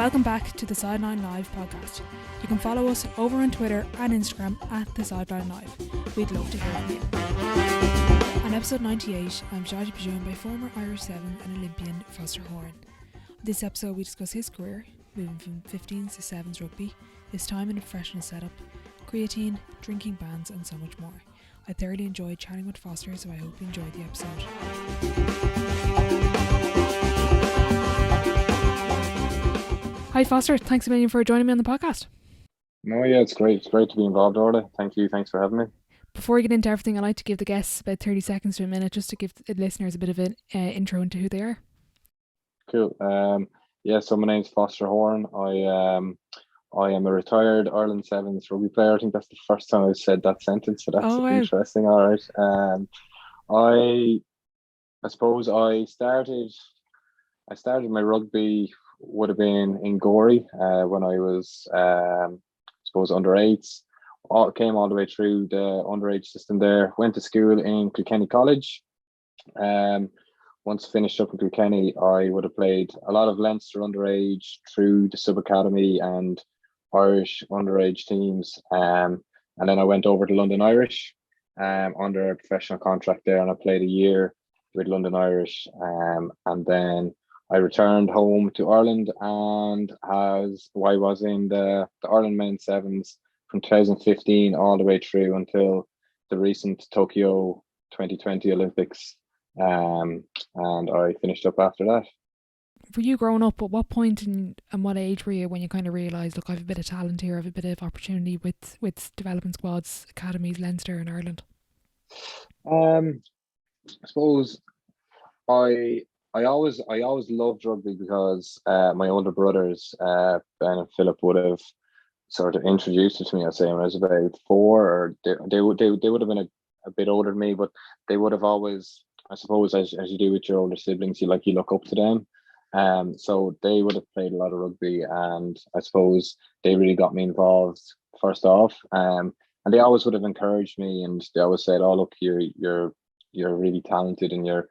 Welcome back to the Sideline Live podcast. You can follow us over on Twitter and Instagram at the Sideline Live. We'd love to hear from you. On episode 98, I'm delighted to be joined by former Irish 7 and Olympian Foster Horan. In this episode we discuss his career, moving from 15s to 7s rugby, his time in a professional setup, creatine, drinking bans and so much more. I thoroughly enjoyed chatting with Foster, so I hope you enjoyed the episode. Hi Foster, thanks a million for joining me on the podcast. No, yeah, it's great. It's great to be involved, Orla. Thank you. Thanks for having me. Before we get into everything, I like to give the guests about 30 seconds to a minute just to give the listeners a bit of an intro into who they are. Cool. So my name's Foster Horan. I am a retired Ireland Sevens rugby player. I think that's the first time I've said that sentence, so that's interesting. All right. I suppose I started my rugby would have been in Gorey when I was under eights. Came all the way through the underage system there. Went to school in Kilkenny College. Once finished up in Kilkenny, I would have played a lot of Leinster underage through the sub academy and Irish underage teams. And then I went over to London Irish under a professional contract there, and I played a year with London Irish. And then I returned home to Ireland and I was in the Ireland men's sevens from 2015 all the way through until the recent Tokyo 2020 Olympics. And I finished up after that. For you growing up, at what point and what age were you when you kind of realised, look, I have a bit of talent here, I have a bit of opportunity with development squads, academies, Leinster and Ireland? I suppose I always loved rugby because my older brothers, Ben and Philip, would have sort of introduced it to me. I'd say when I was about 4, or they would have been a bit older than me, but they would have always, I suppose, as you do with your older siblings, you look up to them. So they would have played a lot of rugby, and I suppose they really got me involved first off. And they always would have encouraged me, and they always said, "Oh, look, you're really talented and you're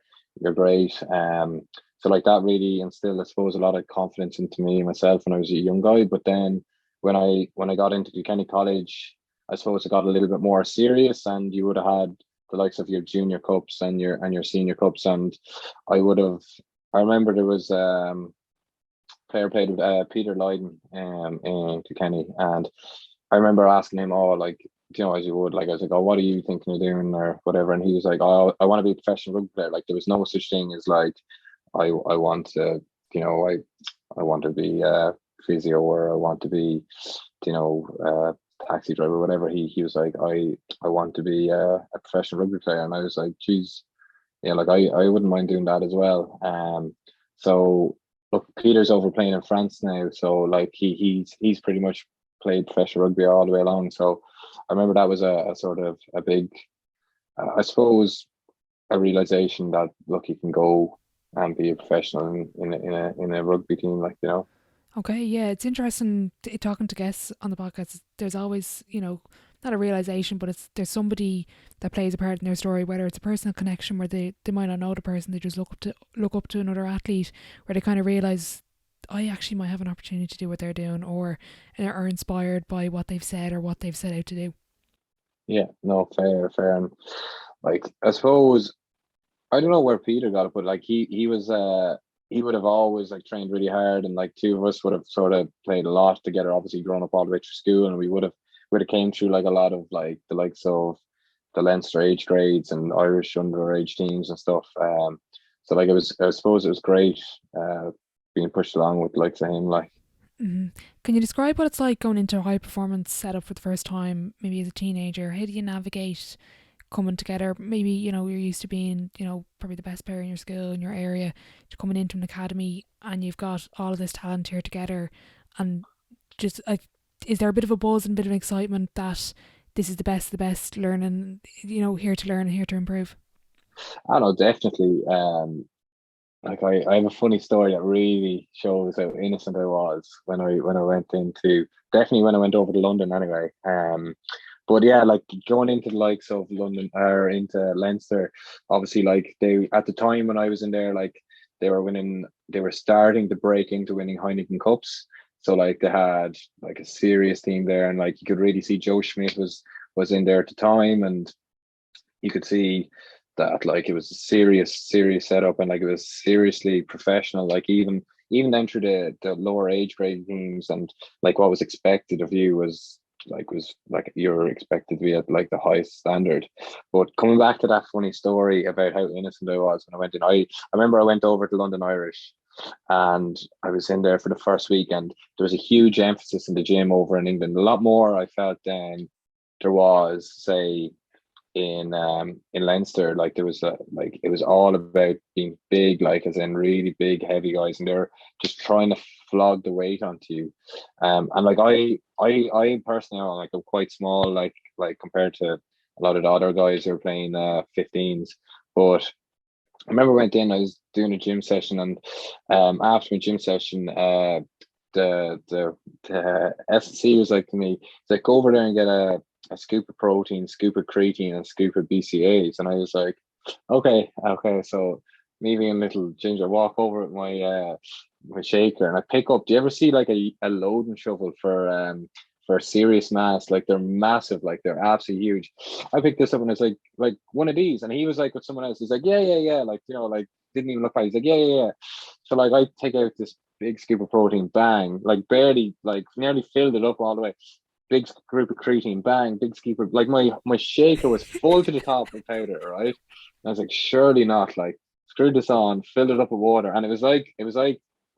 great." So like that really instilled, I suppose, a lot of confidence into me myself when I was a young guy. But then when I got into Kilkenny College, I suppose it got a little bit more serious, and you would have had the likes of your junior cups and your senior cups. And I remember there was player played with Peter Lydon in Kilkenny, and I remember asking him, as you would, I was like, "Oh, what are you thinking of doing?" or whatever, and he was like, "Oh, I want to be a professional rugby player." Like, there was no such thing as like, I want to, I want to be a physio, or I want to be, taxi driver, whatever. He was like, I want to be a professional rugby player, and I was like, geez, yeah, like I wouldn't mind doing that as well. So look, Peter's over playing in France now, so like he's pretty much played professional rugby all the way along. So I remember that was a sort of a big, I suppose, a realization that, look, you can go and be a professional in a rugby team, Okay, yeah, it's interesting talking to guests on the podcast. There's always, not a realization, but there's somebody that plays a part in their story, whether it's a personal connection where they might not know the person, they just look up to another athlete, where they kind of realize, I actually might have an opportunity to do what they're doing, or are inspired by what they've said or what they've set out to do. Yeah, no, fair. And I suppose, I don't know where Peter got it, but he would have always trained really hard, and two of us would have sort of played a lot together, obviously growing up all the way through school, and we would have came through a lot of the likes of the Leinster age grades and Irish underage teams and stuff. So it was, I suppose it was great being pushed along with the likes of him. Mm-hmm. Can you describe what it's like going into a high performance setup for the first time, maybe as a teenager? How do you navigate coming together? Maybe, you're used to being, probably the best player in your school, in your area, to coming into an academy, and you've got all of this talent here together, and just is there a bit of a buzz and a bit of excitement that this is the best of the best, learning, here to learn and here to improve? I know, definitely. I have a funny story that really shows how innocent I was when I went over to London anyway. But yeah, going into the likes of London or into Leinster, obviously they, at the time when I was in there, they were starting to break into winning Heineken Cups. So like they had like a serious team there, and like you could really see Joe Schmidt was in there at the time, and you could see that like it was a serious setup, and like it was seriously professional. Like even then through the lower age grade teams, and like what was expected of you was like you're expected to be at like the highest standard. But coming back to that funny story about how innocent I was when I went in, I remember I went over to London Irish, and I was in there for the first week, and there was a huge emphasis in the gym over in England, a lot more I felt than there was, say, in Leinster. Like there was like it was all about being big, like as in really big heavy guys, and they're just trying to flog the weight onto you. And like I personally am like I'm quite small, like compared to a lot of the other guys who are playing 15s. But I remember I went in, I was doing a gym session, and after my gym session, the SC was like to me, it's like, go over there and get a scoop of protein, scoop of creatine, and a scoop of BCAAs. And I was like, okay. So me being little ginger, walk over with my shaker, and I pick up. Do you ever see like a loading shovel for serious mass? Like they're massive, like they're absolutely huge. I picked this up, and it's like one of these, and he was like with someone else. He's like, yeah, like like didn't even look like. He's like, yeah. So like I take out this big scoop of protein, bang, like barely, like nearly filled it up all the way. Big group of creatine, bang, big scoop of, like my shaker was full to the top with powder, right? And I was like, surely not. Like screwed this on, filled it up with water, and it was like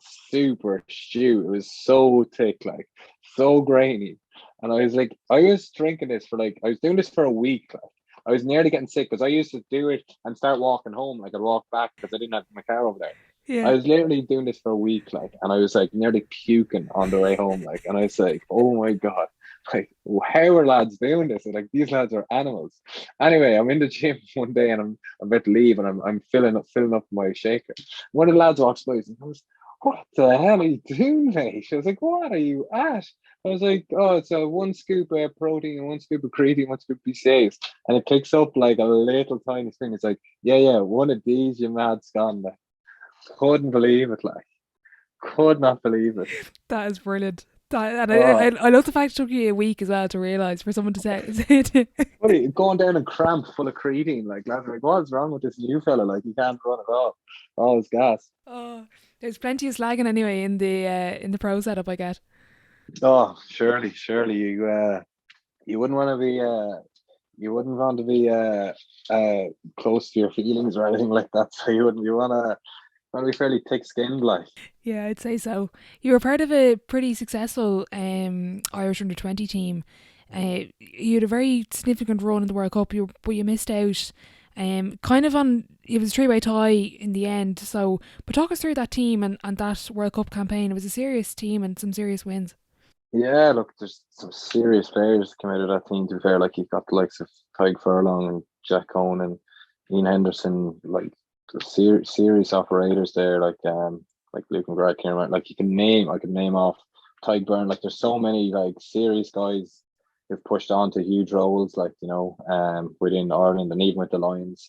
super stew. It was so thick, like so grainy. And I was drinking this for like, I was doing this for a week. Like, I was nearly getting sick because I used to do it and start walking home. Like I'd walk back because I didn't have my car over there. I Yeah. was literally doing this for a week, like, and I was like nearly puking on the way home, like, and I was like, oh my God, like, how are lads doing this? And, like, these lads are animals. Anyway, I'm in the gym one day, and I'm about to leave, and I'm filling up my shaker. One of the lads walks by and goes, what the hell are you doing, mate? I was like, what are you at? I was like, oh, it's a one scoop of protein and one scoop of creatine, one scoop of BCAAs. And it picks up like a little tiny thing. It's like, yeah, one of these, you mad scum. Like, couldn't believe it, like, could not believe it. That is brilliant. And Oh, I love the fact it took you a week as well to realise for someone to say it. what are you going down and cramp full of creatine? Like, lads are like, what's wrong with this new fella? Like, he can't run at all. Oh, his gas. Oh, there's plenty of slagging anyway in the pro setup I get. Oh, surely you wouldn't want to be you wouldn't want to be close to your feelings or anything like that. So you want to be fairly thick skinned, like. Yeah, I'd say so. You were part of a pretty successful Irish under 20 team. You had a very significant run in the World Cup, but you missed out. Kind of on it was a three-way tie in the end. So, but talk us through that team and that World Cup campaign. It was a serious team and some serious wins. Yeah, look, there's some serious players come out of that team. To be fair, like you've got the likes of Tyg Furlong and Jack Cohn and Ian Henderson, like the serious operators there, like Luke McGrath, Kieran, like I could name off Tyg Byrne. Like there's so many like serious guys who've pushed on to huge roles, like within Ireland and even with the Lions.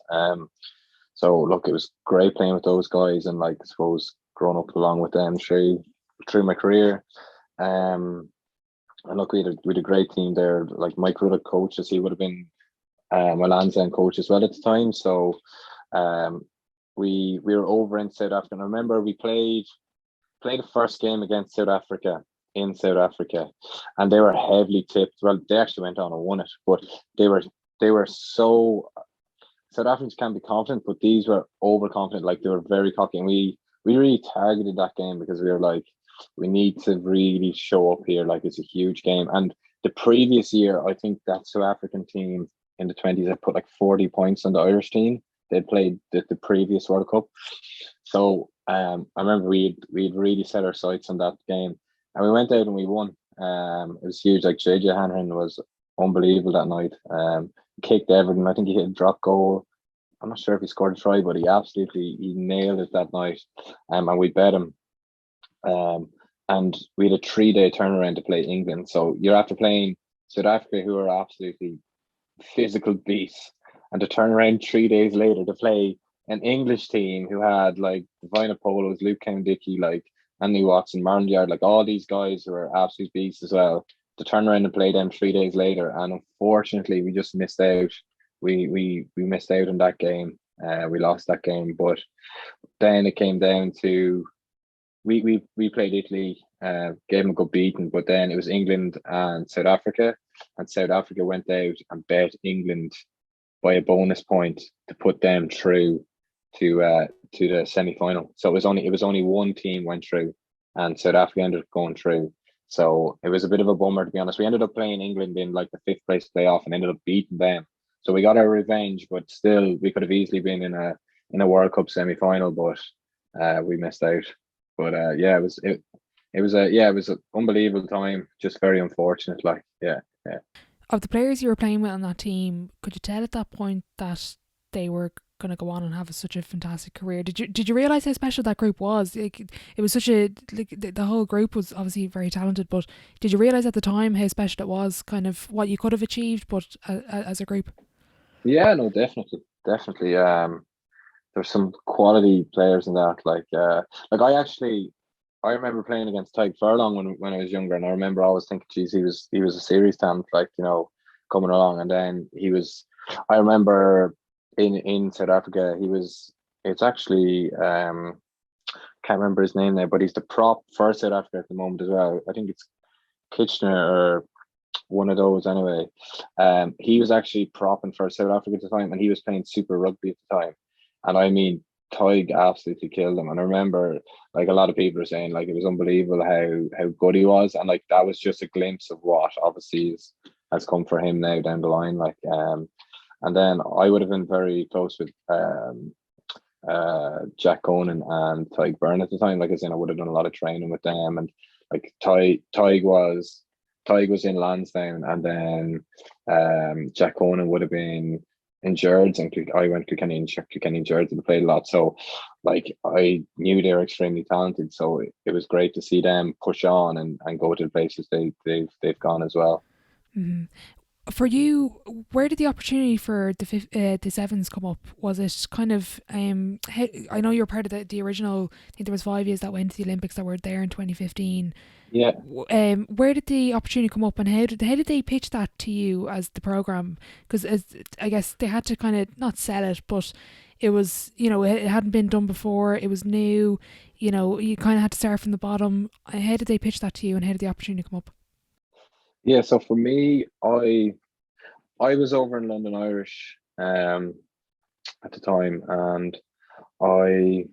So look, it was great playing with those guys, and like I suppose growing up along with them through my career. Um, and look, we had a great team there. Like Mike Ruddock coaches, he would have been my Lansdowne coach as well at the time. So um, we were over in South Africa. And I remember we played the first game against South Africa in South Africa, and they were heavily tipped. Well, they actually went on and won it, but they were so, South Africans can be confident, but these were overconfident. Like they were very cocky, and we really targeted that game because we were like, we need to really show up here. Like it's a huge game. And the previous year, I think that South African team in the 20s had put like 40 points on the Irish team. They'd played the previous World Cup. So I remember we'd really set our sights on that game, and we went out and we won. It was huge. Like JJ Hanrahan was unbelievable that night. Kicked Everton. I think he hit a drop goal. I'm not sure if he scored a try, but he nailed it that night. And we bet him. And we had a 3-day turnaround to play England. So you're after playing South Africa, who are absolutely physical beasts, and to turn around 3 days later to play an English team who had like Divina Polos, Luke Coundickey, like Anthony Watson, Marlon Yard, like all these guys who are absolute beasts as well, to turn around and play them 3 days later. And unfortunately, we just missed out. We missed out on that game. We lost that game, but then it came down to we played Italy, gave them a good beating, but then it was England and South Africa, and South Africa went out and bet England by a bonus point to put them through to the semi final. So it was only one team went through, and South Africa ended up going through. So it was a bit of a bummer, to be honest. We ended up playing England in like the fifth place playoff and ended up beating them. So we got our revenge, but still we could have easily been in a World Cup semi final, but we missed out. But yeah, it was an unbelievable time. Just very unfortunate. Like yeah. Of the players you were playing with on that team, could you tell at that point that they were going to go on and have such a fantastic career? Did you realize how special that group was? Like, it was such a like the whole group was obviously very talented, but did you realize at the time how special it was? Kind of what you could have achieved, but as a group. Yeah, no, definitely. There's some quality players in that. Like I remember playing against Tyke Furlong when I was younger, and I remember always thinking, geez, he was a serious talent, like, coming along. And then he was. I remember in South Africa, he was. It's actually can't remember his name now, but he's the prop for South Africa at the moment as well. I think it's Kitchener or one of those anyway. He was actually propping for South Africa at the time, and he was playing Super Rugby at the time. And I mean, Tig absolutely killed him. And I remember, like, a lot of people are saying, like, it was unbelievable how good he was, and like that was just a glimpse of what obviously has come for him now down the line. And then I would have been very close with Jack Conan and Tig Byrne at the time. Like I said, I would have done a lot of training with them, and like Tig was in Lansdowne, and then Jack Conan would have been in Jards, and I went to Kilkenny and Jards, and played a lot. So, like, I knew they were extremely talented. So it was great to see them push on and go to the places they've gone as well. Mm-hmm. For you, where did the opportunity for the sevens come up? Was it kind of I know you were part of the original. I think there was 5 years that went to the Olympics that were there in 2015. Yeah. Where did the opportunity come up, and how did they pitch that to you as the program? Because I guess they had to kind of not sell it, but it was, it hadn't been done before. It was new. You kind of had to start from the bottom. How did they pitch that to you, and how did the opportunity come up? Yeah, so for me, I was over in London Irish at the time, and I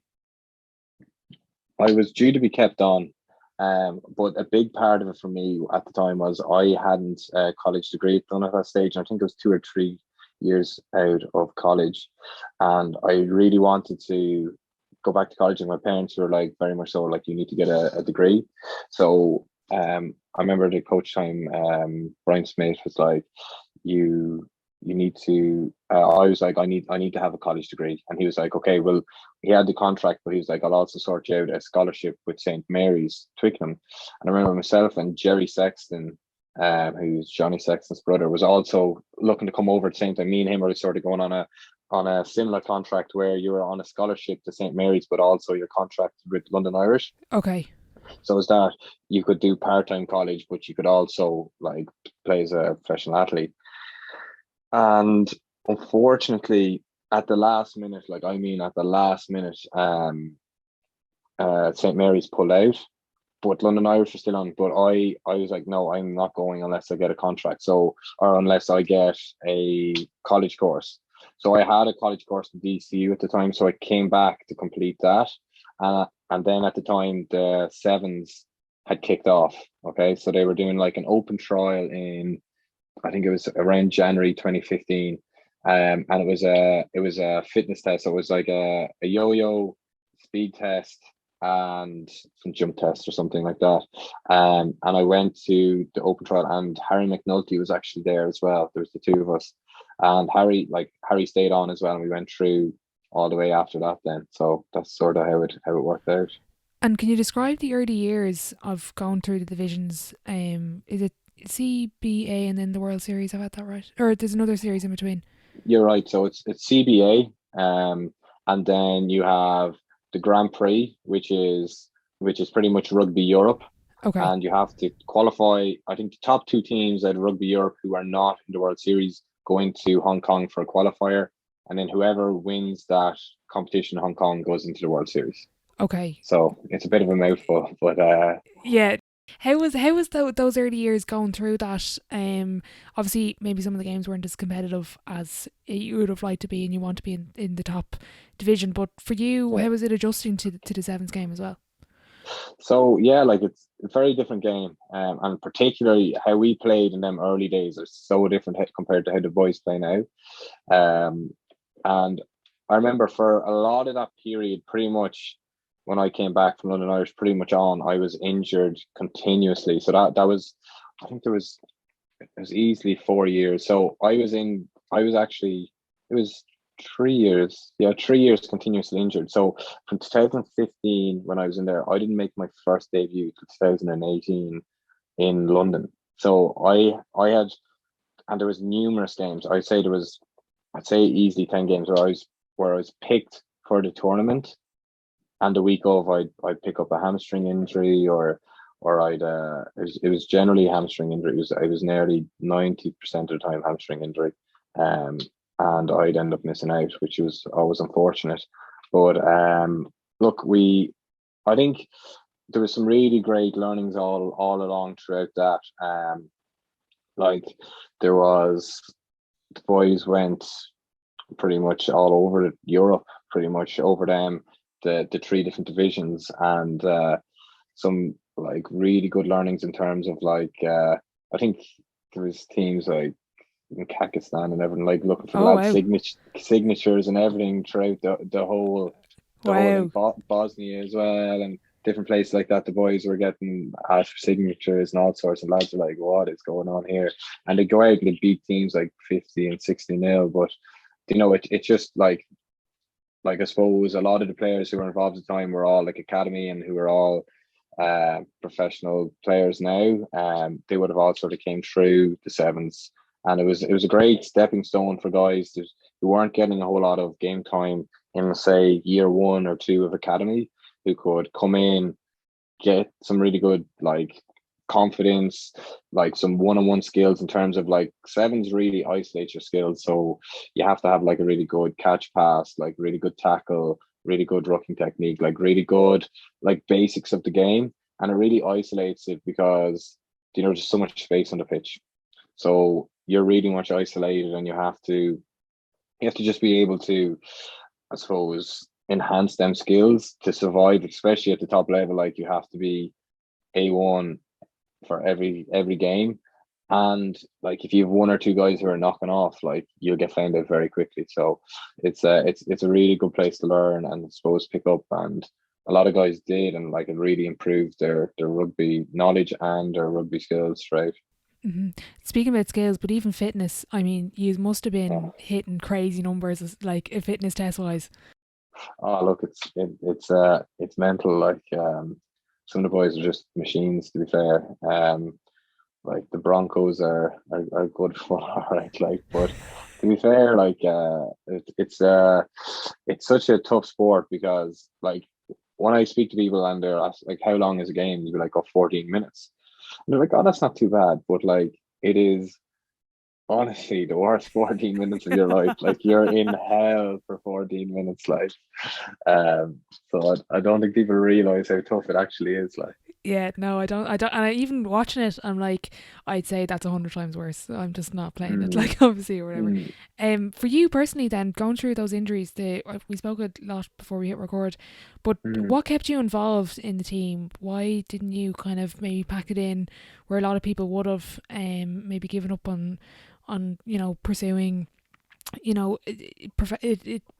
I was due to be kept on, but a big part of it for me at the time was I hadn't a college degree done at that stage. And I think it was 2 or 3 years out of college, and I really wanted to go back to college. And my parents were like very much so like, you need to get a degree. So I remember the coach time, Brian Smith was like, you need to. I was like, I need to have a college degree, and he was like, okay, well, he had the contract, but he was like, I'll also sort you out a scholarship with St. Mary's, Twickenham. And I remember myself and Jerry Sexton, who's Johnny Sexton's brother, was also looking to come over at the same time. Me and him were sort of going on a similar contract where you were on a scholarship to St. Mary's, but also you're contracted with London Irish. Okay. So it's that you could do part-time college, but you could also like play as a professional athlete. And unfortunately, at the last minute, St. Mary's pulled out, but London Irish are still on. But I was like, no, I'm not going unless I get a contract. So, or unless I get a college course. So I had a college course in DCU at the time. So I came back to complete that. And then at the time, the sevens had kicked off. Okay. So they were doing like an open trial in, I think it was around January 2015. And it was a fitness test. So it was like a yo-yo, speed test, and some jump test or something like that. And I went to the open trial, and Harry McNulty was actually there as well. There was the two of us, and Harry stayed on as well, and we went through all the way after that then. So that's sort of how it worked out. And can you describe the early years of going through the divisions? Is it CBA and then the World Series? Have I had that right? Or there's another series in between? You're right. So it's CBA, and then you have the Grand Prix, which is which is pretty much Rugby Europe. Okay. And you have to qualify. I think the top two teams at Rugby Europe who are not in the World Series go into Hong Kong for a qualifier, and then whoever wins that competition in Hong Kong goes into the World Series. Okay. So it's a bit of a mouthful, but Yeah. How was those early years going through that? Obviously maybe some of the games weren't as competitive as you would have liked to be, and you want to be in the top division. But for you, yeah. how was it adjusting to the sevens game as well? So yeah, like it's a very different game, and particularly how we played in them early days are so different compared to how the boys play now. Um, and I remember for a lot of that period, pretty much when I came back from London Irish, pretty much on, I was injured continuously. So that was, I think it was easily 4 years. So I was actually, it was 3 years, yeah, 3 years continuously injured. So from 2015, when I was in there, I didn't make my first debut till 2018 in London. So I had, and there was numerous games. I'd say easily 10 games where I was picked for the tournament, and the week of I'd pick up a hamstring injury, or it was generally a hamstring injury. It was nearly 90% of the time hamstring injury, um, and I'd end up missing out, which was always unfortunate. But look, I think there was some really great learnings all along throughout that. Like there was the boys went pretty much all over Europe, pretty much over them, the three different divisions, and some like really good learnings in terms of like I think there was teams like in Kakistan and everything, like looking for the Oh lads' wow. signatures and everything throughout the whole Wow. like Bosnia as well, and different places like that. The boys were getting asked for signatures and all sorts, and lads are like, "What is going on here?" And they go out and they beat teams like 50 and 60-0. But it's just like I suppose a lot of the players who were involved at the time were all like academy and who were all professional players now. They would have all sort of came through the sevens, and it was a great stepping stone for guys who weren't getting a whole lot of game time in, say, year 1 or 2 of academy, who could come in, get some really good like confidence, like some one-on-one skills in terms of like sevens really isolate your skills. So you have to have like a really good catch pass, like really good tackle, really good rucking technique, like really good like basics of the game. And it really isolates it because there's so much space on the pitch. So you're really much isolated, and you have to just be able to, I suppose, enhance them skills to survive, especially at the top level. Like you have to be A1 for every game. And like if you have one or two guys who are knocking off, like you'll get found out very quickly. So it's a really good place to learn and I suppose pick up. And a lot of guys did, and like it really improved their rugby knowledge and their rugby skills, right? hmm Speaking about skills, but even fitness, I mean, you must have Yeah. been hitting crazy numbers, like fitness test wise. Oh, look, it's mental. Like some of the boys are just machines. To be fair, like the Broncos are good for all right. Like, but to be fair, like it's such a tough sport because like when I speak to people and they're asked like how long is a game, you'd be like, oh, 14 minutes. And they're like, oh, that's not too bad. But like it is honestly the worst 14 minutes of your life. Like you're in hell for 14 minutes. Like so I don't think people realize how tough it actually is. Like Yeah, no, I don't, and I even watching it, I'm like, I'd say that's 100 times worse. I'm just not playing it, mm, like obviously or whatever. mm, For you personally, then going through those injuries, we spoke a lot before we hit record, but mm. what kept you involved in the team? Why didn't you kind of maybe pack it in where a lot of people would have, maybe given up on pursuing,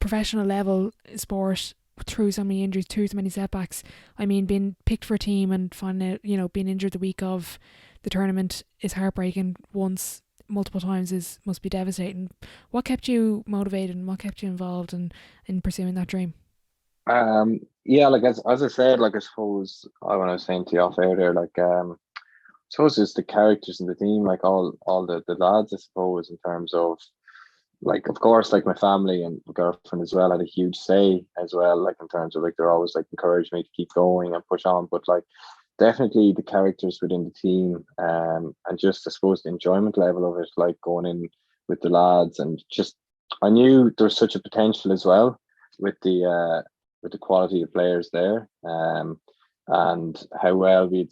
professional level sport through so many injuries, through so many setbacks. I mean, being picked for a team and finding out, being injured the week of the tournament is heartbreaking once, multiple times is must be devastating. What kept you motivated and what kept you involved in pursuing that dream? Yeah, like as I said, like I suppose when I was saying to you off air there, like I suppose it's the characters in the team, like all the lads, I suppose, in terms of like, of course, like my family and my girlfriend as well had a huge say as well, like in terms of like they're always like encouraging me to keep going and push on. But like definitely the characters within the team, and just I suppose the enjoyment level of it, like going in with the lads, and just I knew there's such a potential as well with the quality of players there, and how well we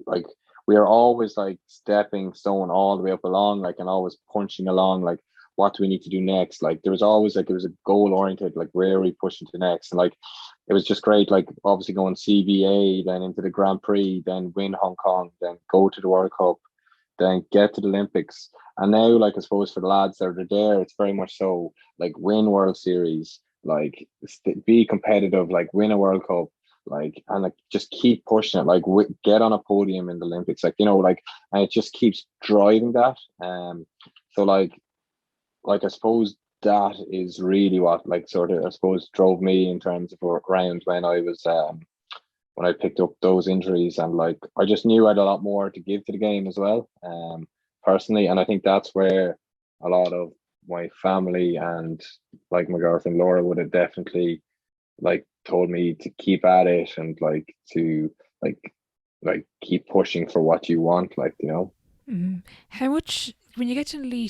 like we are always like stepping stone all the way up along, like, and always punching along, like what do we need to do next? Like there was always like it was a goal oriented, like where are we pushing to next? And like it was just great, like obviously going CBA, then into the Grand Prix, then win Hong Kong, then go to the World Cup, then get to the Olympics. And now, like I suppose for the lads that are there, it's very much so like win World Series, like be competitive, like win a World Cup, like, and like just keep pushing it, like get on a podium in the Olympics, like, you know, like, and it just keeps driving that. So like I suppose that is really what like sort of I suppose drove me in terms of around when I picked up those injuries, and like I just knew I had a lot more to give to the game as well, personally, and I think that's where a lot of my family and like my girlfriend Laura would have definitely like told me to keep at it, and like to like keep pushing for what you want, like, you know. How much, when you get to the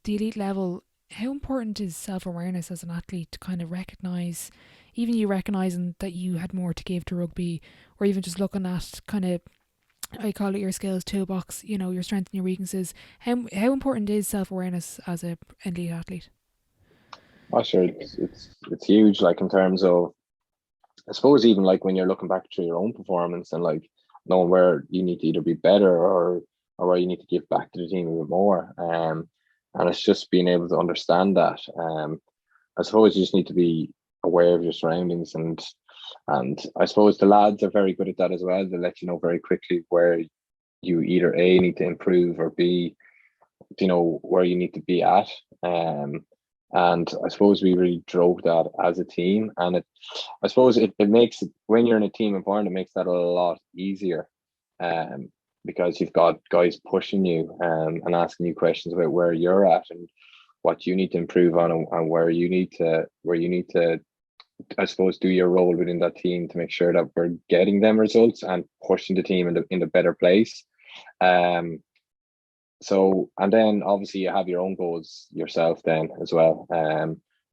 elite level, how important is self awareness as an athlete to kind of recognise, even you recognising that you had more to give to rugby, or even just looking at kind of, I call it your skills toolbox, you know, your strengths and your weaknesses. How important is self awareness as a elite athlete? Oh, sure, it's huge, like in terms of I suppose even like when you're looking back to your own performance and like knowing where you need to either be better or where you need to give back to the team a bit more. And it's just being able to understand that. I suppose you just need to be aware of your surroundings, and I suppose the lads are very good at that as well. They let you know very quickly where you either A need to improve, or B, you know, where you need to be at. And I suppose we really drove that as a team, and I suppose it makes it, when you're in a team environment, it makes that a lot easier, um, because you've got guys pushing you, and asking you questions about where you're at and what you need to improve on, and where you need to I suppose do your role within that team to make sure that we're getting them results and pushing the team in the better place. Um, so, and then obviously you have your own goals yourself then as well,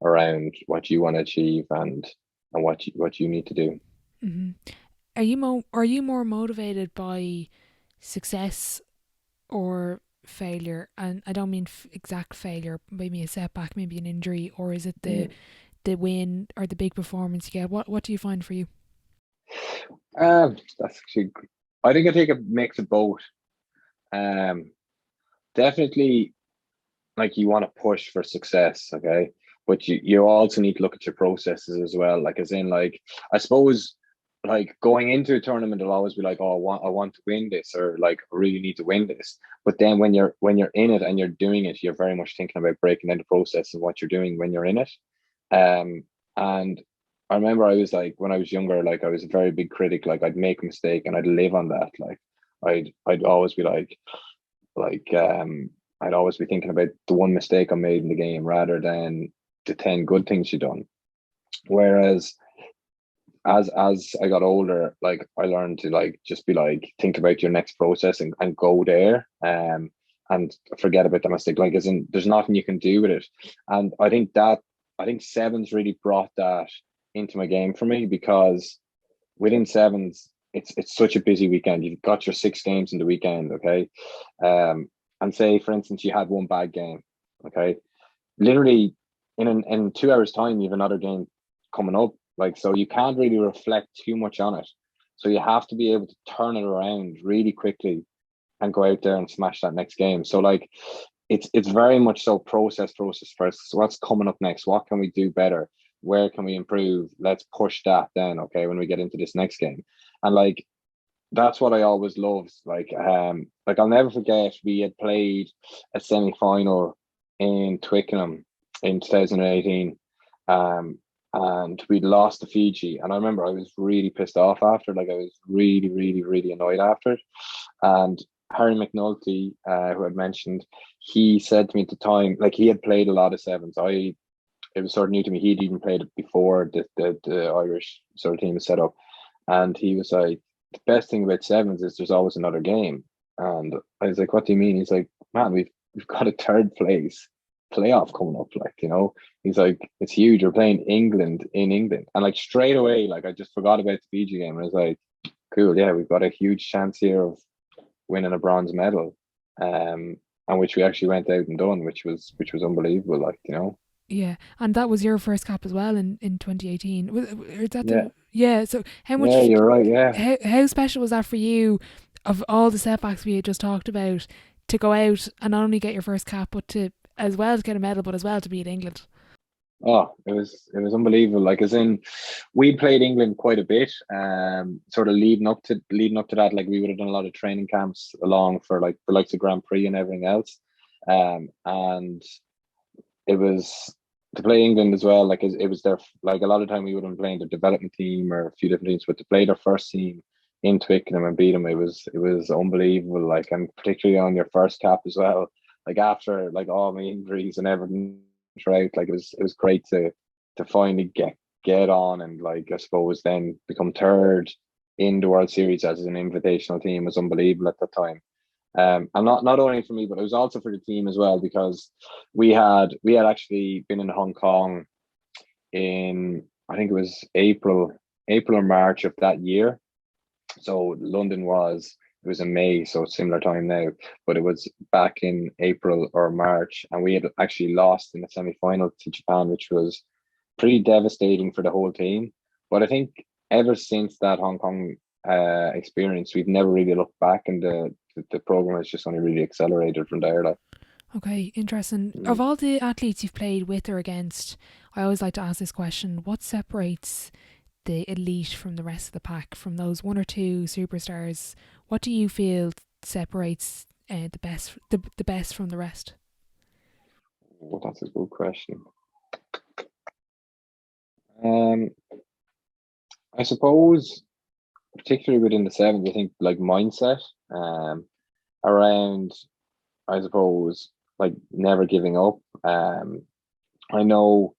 around what you want to achieve, and what you need to do. Hmm. Are you more motivated by success or failure? And I don't mean exact failure, maybe a setback, maybe an injury, or is it Mm. the win or the big performance you get? What do you find for you? That's actually, I think I take a mix of both. Um, Definitely, like you want to push for success, okay, but you also need to look at your processes as well, like as in like I suppose like going into a tournament will always be like, oh, I want to win this, or like I really need to win this. But then when you're in it and you're doing it, you're very much thinking about breaking down the process and what you're doing when you're in it. um and I remember I was like, when I was younger, like I was a very big critic, like I'd make a mistake and I'd live on that, like I'd always be like I'd always be thinking about the one mistake I made in the game rather than the 10 good things you done. Whereas as I got older, like I learned to like just be like think about your next process, and go there, and forget about the mistake. Like as in there's nothing you can do with it. And I think sevens really brought that into my game for me, because within sevens it's such a busy weekend. You've got your 6 games in the weekend, okay? And say for instance you had one bad game, okay? Literally in 2 hours time you have another game coming up, like, so you can't really reflect too much on it, so you have to be able to turn it around really quickly and go out there and smash that next game. So like it's very much so process first. So what's coming up next? What can we do better? Where can we improve? Let's push that then, okay, when we get into this next game. And like that's what I always loved. Like I'll never forget, we had played a semi-final in Twickenham in 2018. And we lost to Fiji. And I remember I was really pissed off after, like I was really, really, really annoyed after it. And Harry McNulty, who I'd mentioned, he said to me at the time, like he had played a lot of sevens. It was sort of new to me. He'd even played it before the Irish sort of team was set up, and he was like, the best thing about sevens is there's always another game. And I was like, what do you mean? He's like, man, we've got a third place playoff coming up, like, you know. He's like, it's huge. We're playing England in England, and like straight away, like I just forgot about the Fiji game. And I was like, cool, yeah, we've got a huge chance here of winning a bronze medal, and which we actually went out and done, which was unbelievable, like, you know. Yeah, and that was your first cap as well in 2018. Is that Yeah, yeah? So how yeah, much you're right. Yeah. how special was that for you, of all the setbacks we had just talked about, to go out and not only get your first cap, but to as well to get a medal, but as well to beat England? Oh, it was unbelievable. Like, as in, we played England quite a bit. Sort of leading up to that, like we would have done a lot of training camps along for like the likes of Grand Prix and everything else. And it was to play England as well. Like it was their, like a lot of time we would have been playing the development team or a few different teams, but to play their first team in Twickenham and beat them, it was unbelievable. Like, and particularly on your first cap as well. Like after like all my injuries and everything throughout, like it was great to finally get on, and like I suppose then become third in the World Series as an invitational team was unbelievable at that time. And not only for me, but it was also for the team as well, because we had actually been in Hong Kong in, I think it was April or March of that year. So London it was in May, so similar time now, but it was back in April or March, and we had actually lost in the semi-final to Japan, which was pretty devastating for the whole team. But I think ever since that Hong Kong experience, we've never really looked back, and the program has just only really accelerated from there. Like, Okay, interesting. Of all the athletes you've played with or against, I always like to ask this question: what separates the elite from the rest of the pack, from those one or two superstars? What do you feel separates the best from the rest? well, that's a good question. Um, I suppose, particularly within the sevens, I think like mindset, around, I suppose, like never giving up. I know,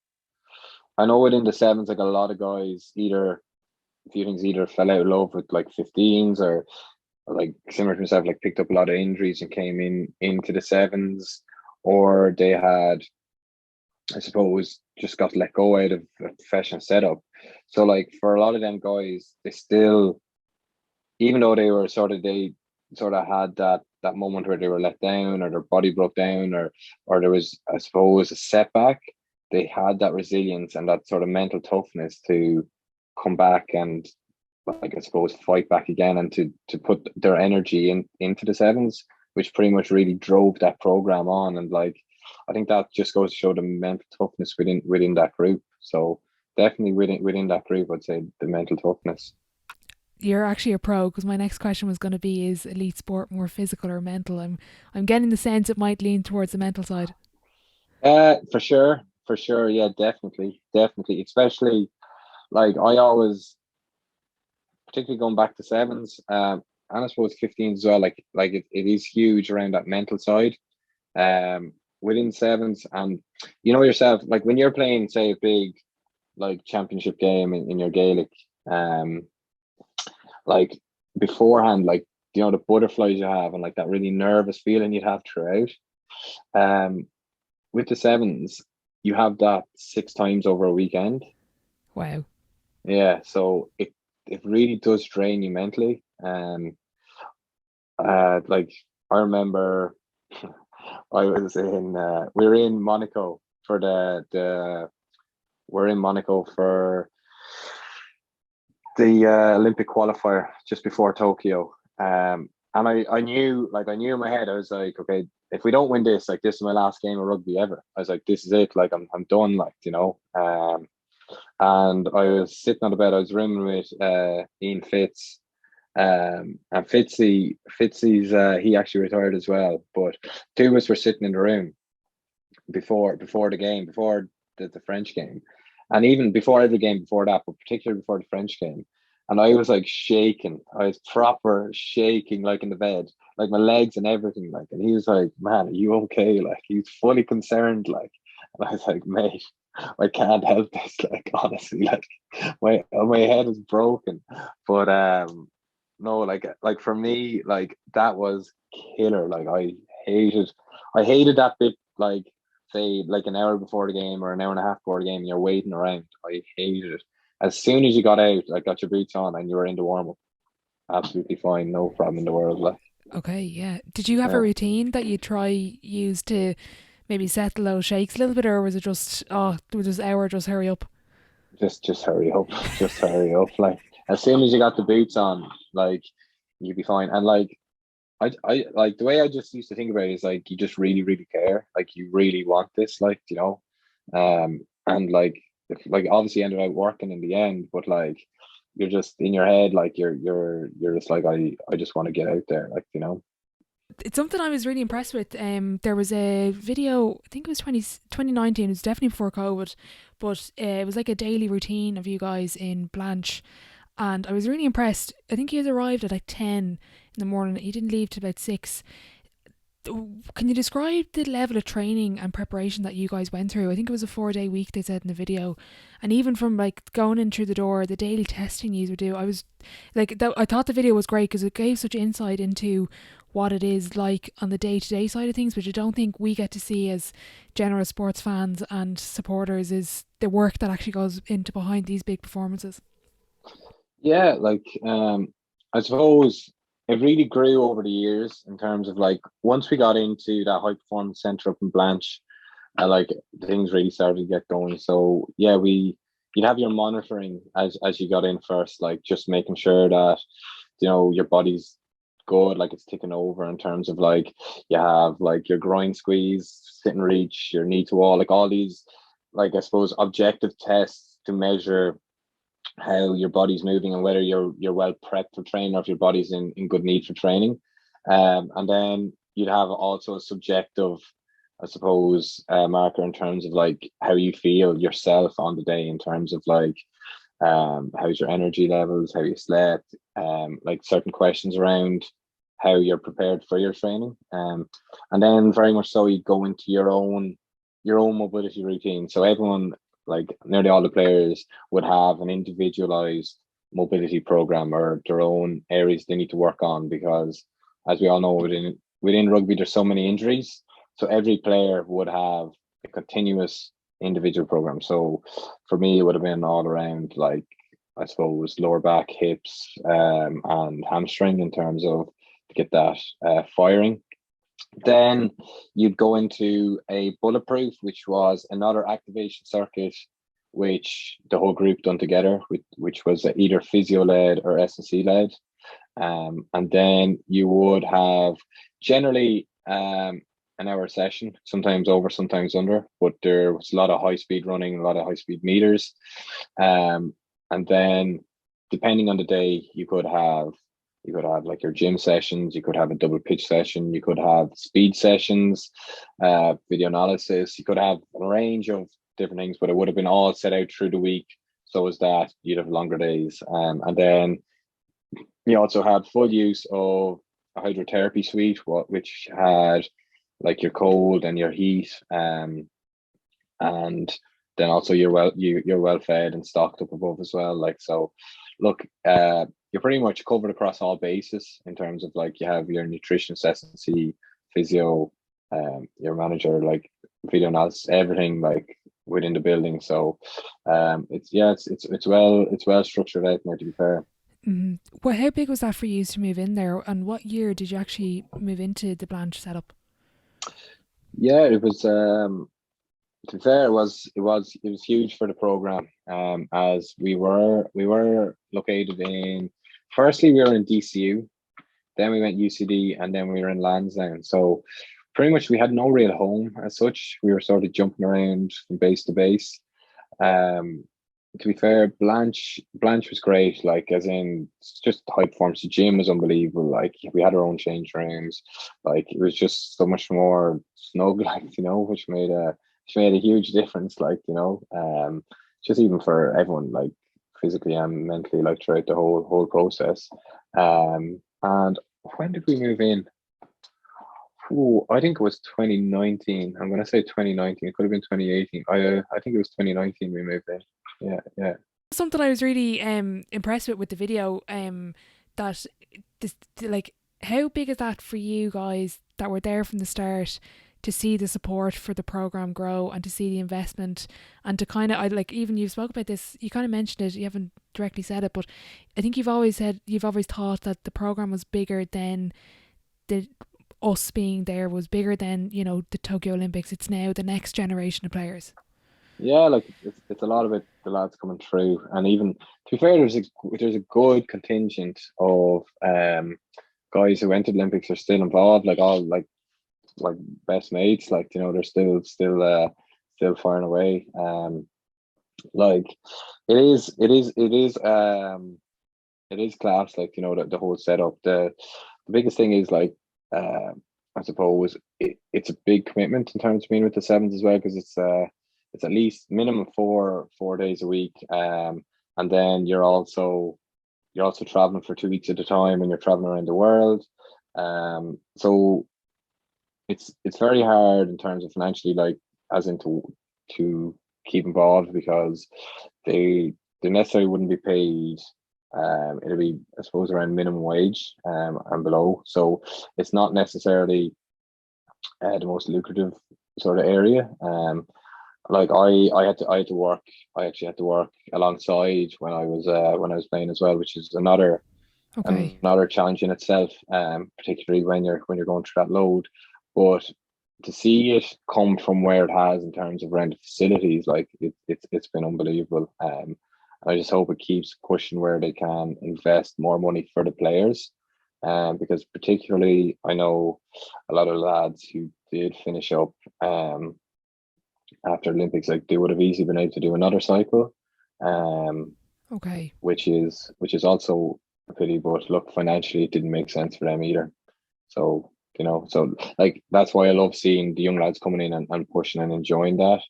I know within the sevens, like a lot of guys a few things either fell out of love with like 15s, or like similar to myself, like picked up a lot of injuries and came into the sevens, or they had, I suppose, just got let go out of a professional setup. So like for a lot of them guys, they still, even though they sort of had that moment where they were let down, or their body broke down, or there was, I suppose, a setback, they had that resilience and that sort of mental toughness to come back and, like, I suppose, fight back again, and to put their energy into the sevens, which pretty much really drove that program on. And like, I think that just goes to show the mental toughness within that group. So definitely within that group, I'd say the mental toughness. You're actually a pro, because my next question was going to be: is elite sport more physical or mental? I'm getting the sense it might lean towards the mental side. For sure, yeah, definitely. Especially like I always, particularly going back to sevens, and I suppose 15s as well. Like it is huge around that mental side. Within sevens, and you know yourself, like when you're playing, say, a big like championship game in your Gaelic, um, like beforehand, like, you know, the butterflies you have, and like that really nervous feeling you'd have throughout. Um, with the sevens, you have that six times over a weekend. Wow. Yeah, so it really does drain you mentally. Like I remember, I was in we were in Monaco for the we're in Monaco for the Olympic qualifier just before Tokyo. And I knew in my head, I was like, okay, if we don't win this, like, this is my last game of rugby ever. I was like, this is it. Like, I'm done. Like, you know. And I was sitting on the bed. I was rooming with Ian Fitz. And Fitzy's he actually retired as well. But two of us were sitting in the room before the game, before the French game, and even before every game before that, but particularly before the French game. and I was like shaking. I was proper shaking, like in the bed, like my legs and everything. Like, and he was like, "Man, are you okay?" Like, he's fully concerned. Like, and I was like, "Mate, I can't help this. Like, honestly, like, my head is broken." But no, like for me, like that was killer. Like, I hated that bit. Like, say, like an hour before the game or an hour and a half before the game, and you're waiting around. I hated it. As soon as you got out, like got your boots on and you were in the warm up, absolutely fine, no problem in the world. Like, Okay, yeah. Did you have a yeah, routine that you try use to maybe settle those shakes a little bit, or was it just was this hour just hurry up? just hurry up, just hurry up. Like, as soon as you got the boots on, like you'd be fine. And like I like the way I just used to think about it is like you just really, really care. Like you really want this, like, and like like obviously ended up working in the end, but like you're just in your head, like you're just like I just want to get out there, like, It's something I was really impressed with. There was a video, I think it was 2019, it was definitely before COVID, but it was like a daily routine of you guys in Blanche. And I was really impressed. I think he had arrived at like 10 in the morning. He didn't leave till about 6. Can you describe the level of training and preparation that you guys went through? I think it was a 4-day week, they said in the video, and even from like going in through the door, the daily testing you would do. I was like, I thought the video was great because it gave such insight into what it is like on the day-to-day side of things, which I don't think we get to see as general sports fans and supporters, is the work that actually goes into behind these big performances. yeah, like I suppose it really grew over the years in terms of like once we got into that high performance center up in Blanche, like things really started to get going. So yeah, you'd have your monitoring as you got in first, like just making sure that your body's good, like it's ticking over in terms of like you have like your groin squeeze, sit and reach, your knee to wall, like all these, like I suppose objective tests to measure how your body's moving and whether you're well prepped for training or if your body's in good need for training. And then you'd have also a subjective, I suppose, marker in terms of like how you feel yourself on the day in terms of like how's your energy levels, how you slept, like certain questions around how you're prepared for your training. And then very much so you go into your own mobility routine. So everyone, like nearly all the players, would have an individualized mobility program or their own areas they need to work on because, as we all know, within rugby, there's so many injuries. So every player would have a continuous individual program. So for me, it would have been all around like I suppose lower back, hips, and hamstring in terms of to get that firing. Then you'd go into a bulletproof, which was another activation circuit, which the whole group done together, which was either physio led or S&C led. And then you would have generally an hour session, sometimes over, sometimes under, but there was a lot of high speed running, a lot of high speed meters. And then depending on the day, you could have like your gym sessions, you could have a double pitch session, you could have speed sessions, video analysis, you could have a range of different things, but it would have been all set out through the week so as that you'd have longer days. And then you also had full use of a hydrotherapy suite, which had like your cold and your heat, and then also you're well fed and stocked up above as well. Like so, look, you're pretty much covered across all bases in terms of like you have your nutritionist, S&C, physio, your manager, like video analysis, everything like within the building. So, it's well structured out there, to be fair. Mm. Well, how big was that for you to move in there, and what year did you actually move into the Blanche setup? Yeah, it was. To be fair, it was huge for the program. As we were located in. Firstly, we were in DCU, then we went UCD, and then we were in Lansdowne. So pretty much we had no real home as such. We were sort of jumping around from base to base. Um, to be fair, Blanche was great. Like as in, it's just high performance. The gym was unbelievable. Like we had our own change rooms. Like it was just so much more snug. Like which made a huge difference. Like just even for everyone, like physically and mentally, like throughout the whole process. And when did we move in? Ooh, I think it was 2019. I'm gonna say 2019. It could have been 2018. I think it was 2019 we moved in. Yeah. Something I was really impressed with the video, that this, like, how big is that for you guys that were there from the start, to see the support for the program grow and to see the investment, and to kind of, I like, even you spoke about this, you kind of mentioned it, you haven't directly said it, but I think you've always thought that the program was bigger than the us being there, was bigger than, you know, the Tokyo Olympics. It's now the next generation of players. Yeah, like it's a lot of it, the lads coming through, and even to be fair, there's a good contingent of guys who went to the Olympics are still involved, like all like best mates, like, you know, they're still firing away. Like it is class, like, you know, the whole setup. The biggest thing is like, I suppose it's a big commitment in terms of being with the sevens as well, because it's at least minimum four days a week, and then you're also traveling for 2 weeks at a time, and you're traveling around the world. So it's very hard in terms of financially, like, as in to keep involved, because they necessarily wouldn't be paid. It'll be, I suppose, around minimum wage and below. So it's not necessarily the most lucrative sort of area. Like I had to work. I actually had to work alongside when I was playing as well, which is another challenge in itself. Particularly when you're going through that load. But to see it come from where it has in terms of rented facilities, like it's been unbelievable. I just hope it keeps pushing where they can invest more money for the players. Because particularly I know a lot of lads who did finish up after Olympics, like, they would have easily been able to do another cycle. Which is also a pity, but look, financially it didn't make sense for them either. So, you know, so like that's why I love seeing the young lads coming in and pushing and enjoying that,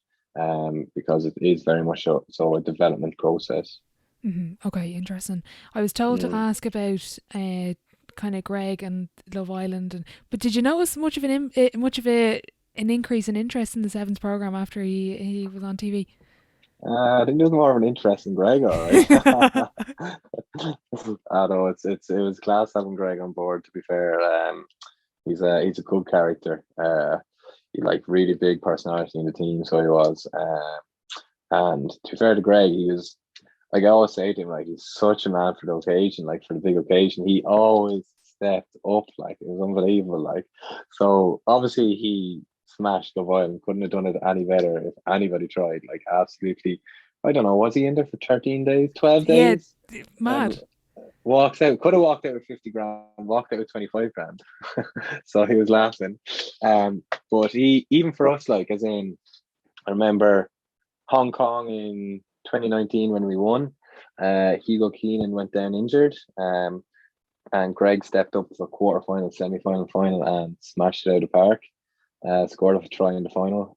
because it is very much a development process. Mm-hmm. Okay, interesting. I was told to ask about kind of Greg and Love Island, but did you notice much of an increase in interest in the Sevens program after he was on TV? I think there's more of an interest in Greg, all right. I know it was class having Greg on board. To be fair, he's a good character. He, like, really big personality in the team, so he was. And to be fair to Greg, he was, like I always say to him, like, he's such a man for the occasion, like for the big occasion. He always stepped up, like it was unbelievable. Like, so obviously he smashed Love Island. Couldn't have done it any better if anybody tried. Like, absolutely. I don't know, was he in there for 13 days, 12 days? Yeah, mad. Could have walked out with 50 grand, walked out with 25 grand. So he was laughing. But even for us, like, as in, I remember Hong Kong in 2019 when we won. Hugo Keenan went down injured. And Greg stepped up for quarter-final, semi-final, final, and smashed it out of the park. Scored a try in the final.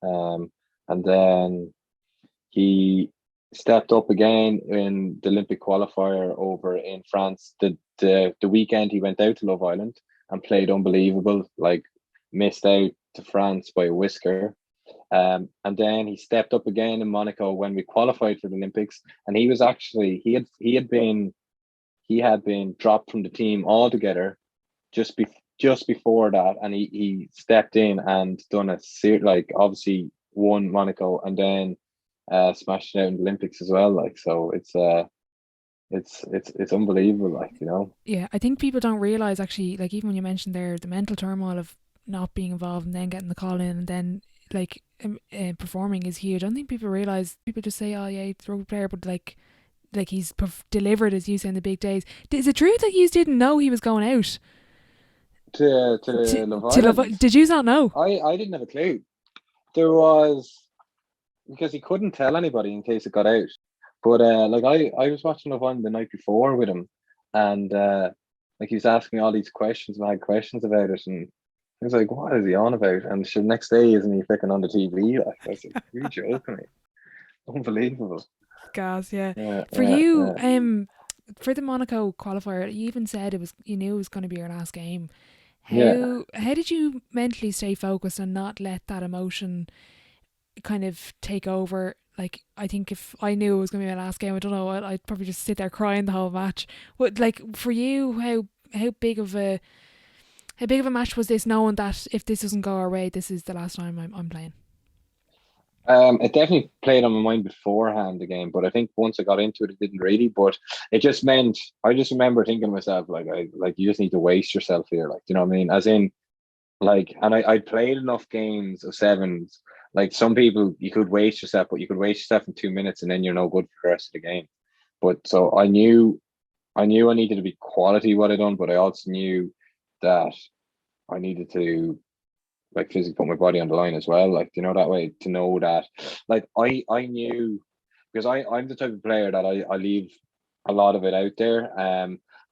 And then he stepped up again in the Olympic qualifier over in France. The weekend he went out to Love Island and played unbelievable, like missed out to France by a whisker. And then he stepped up again in Monaco when we qualified for the Olympics, and he was actually he had been dropped from the team altogether just before that, and he stepped in and done like obviously won Monaco and then smashed it out in the Olympics as well. Like, so it's unbelievable, like, you know. Yeah, I think people don't realise, actually, like, even when you mentioned there the mental turmoil of not being involved and then getting the call in and then, like, performing is huge. I don't think people realise. People just say, oh yeah, he's a rugby player, but like he's delivered, as you say, in the big days. Is it true that you didn't know he was going out to Love Island? Did you not know? I didn't have a clue. There was, because he couldn't tell anybody in case it got out. But like I was watching Love Island the night before with him, and like he was asking me all these questions, and I had questions about it, and I was like, what is he on about? And the next day, isn't he flicking on the TV? Like, I was like, you're joking me. Unbelievable. Gas, yeah. Yeah, For yeah, you, yeah, for the Monaco qualifier, you even said you knew it was going to be your last game. yeah. How did you mentally stay focused and not let that emotion kind of take over? Like, I think if I knew it was going to be my last game, I don't know, I'd probably just sit there crying the whole match. What, like, for you, how big of a match was this, knowing that if this doesn't go our way, this is the last time I'm playing? It definitely played on my mind beforehand the game, but I think once I got into it, it didn't really. But it just meant I just remember thinking to myself, like, you just need to waste yourself here, like, you know what I mean? As in, like, and I played enough games of sevens. Like some people, you could waste yourself, but you could waste yourself in 2 minutes, and then you're no good for the rest of the game. But so I knew I needed to be quality what I done, but I also knew that I needed to like physically put my body on the line as well. Like, you know, that way to know that, like, I knew because I'm the type of player that I leave a lot of it out there.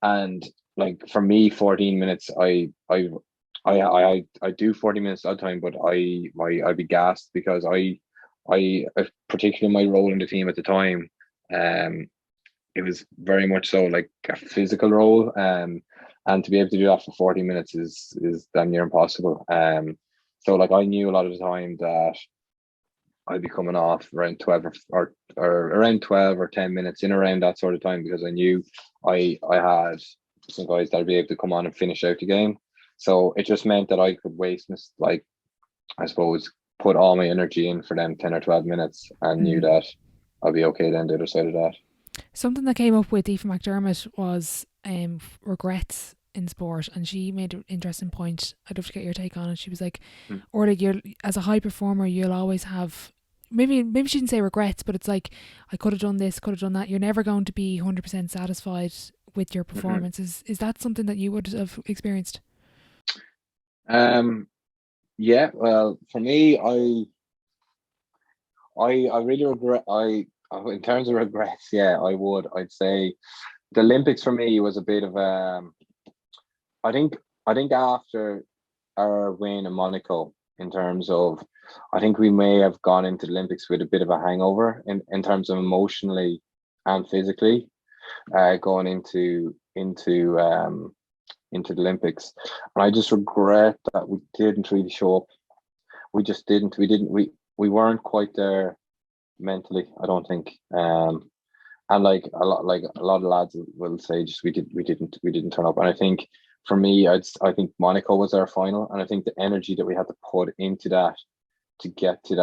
And like for me, 14 minutes, I do 40 minutes at a time, but I'd be gassed because I particularly my role in the team at the time, um, it was very much so like a physical role. And to be able to do that for 40 minutes is damn near impossible. So like I knew a lot of the time that I'd be coming off around 12 or around 12 or 10 minutes in around that sort of time because I knew I had some guys that'd be able to come on and finish out the game. So it just meant that I could waste like I suppose put all my energy in for them 10 or 12 minutes and knew Mm. that I'd be okay then the other side of that. Something that came up with Aoife McDermott was regrets in sport, and she made an interesting point. I'd love to get your take on it. She was like, Mm. or like, you're as a high performer, you'll always have, maybe she didn't say regrets, but it's like, I could have done this, could have done that. You're never going to be 100% satisfied with your Mhm. performance. Is that something that you would have experienced? Um, yeah, well, for me, I really regret. In terms of regrets, yeah, I'd say the Olympics for me was a bit of I think I think after our win in Monaco, in terms of, I think we may have gone into the Olympics with a bit of a hangover in terms of emotionally and physically, going into the Olympics, and I just regret that we didn't really show up. We just didn't. We weren't quite there mentally, I don't think. And like a lot of lads will say, just we didn't turn up. And I think for me, I think Monaco was our final, and I think the energy that we had to put into that to get to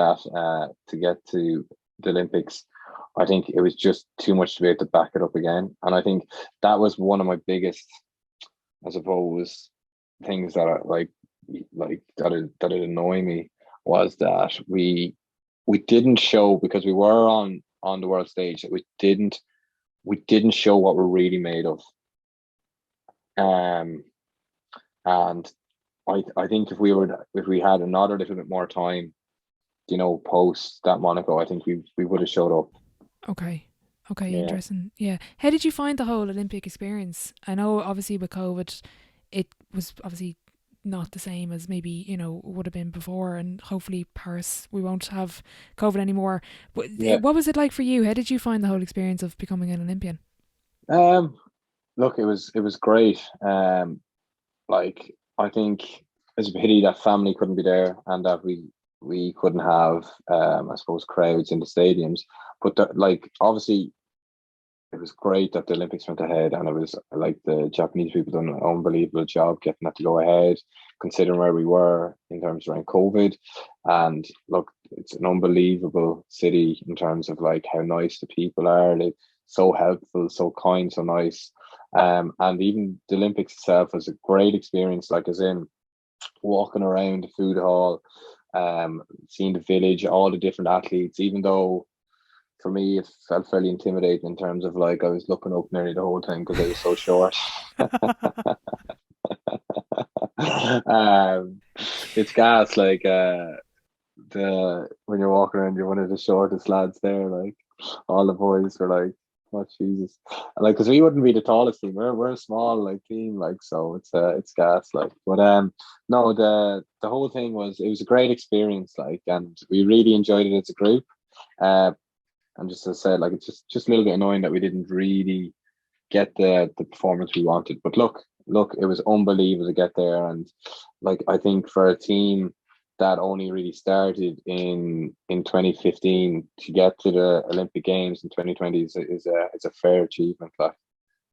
the Olympics, I think it was just too much to be able to back it up again. And I think that was one of my biggest, I suppose, things that are like that it annoy me was that we didn't show because we were on the world stage that we didn't show what we're really made of. Um, and I think if we had another little bit more time, you know, post that Monaco, I think we would have showed up. Okay. Okay, Yeah. interesting. Yeah. How did you find the whole Olympic experience? I know obviously with COVID, it was obviously not the same as maybe, would have been before, and hopefully Paris, we won't have COVID anymore. But Yeah. what was it like for you? How did you find the whole experience of becoming an Olympian? Um, Look, it was great. Like I think it's a pity that family couldn't be there and that we couldn't have I suppose crowds in the stadiums. But like obviously it was great that the Olympics went ahead, and it was like the Japanese people done an unbelievable job getting that to go ahead, considering where we were in terms around COVID. And look, it's an unbelievable city in terms of like how nice the people are. Like so helpful, so kind, so nice. And even the Olympics itself was a great experience. Like as in walking around the food hall, seeing the village, all the different athletes. Even though for me, it felt fairly intimidating in terms of like I was looking up nearly the whole time because I was so short. um, it's gas like the when you're walking around, you're one of the shortest lads there. Like all the boys were like, "Oh Jesus!" Like because we wouldn't be the tallest team. We're a small like team, like so it's gas like. But no, the whole thing was it was a great experience like, and we really enjoyed it as a group. Uh, And just as I said, like it's just a little bit annoying that we didn't really get the performance we wanted. But look, it was unbelievable to get there. And like I think for a team that only really started in 2015 to get to the Olympic Games in 2020 is a fair achievement. Like,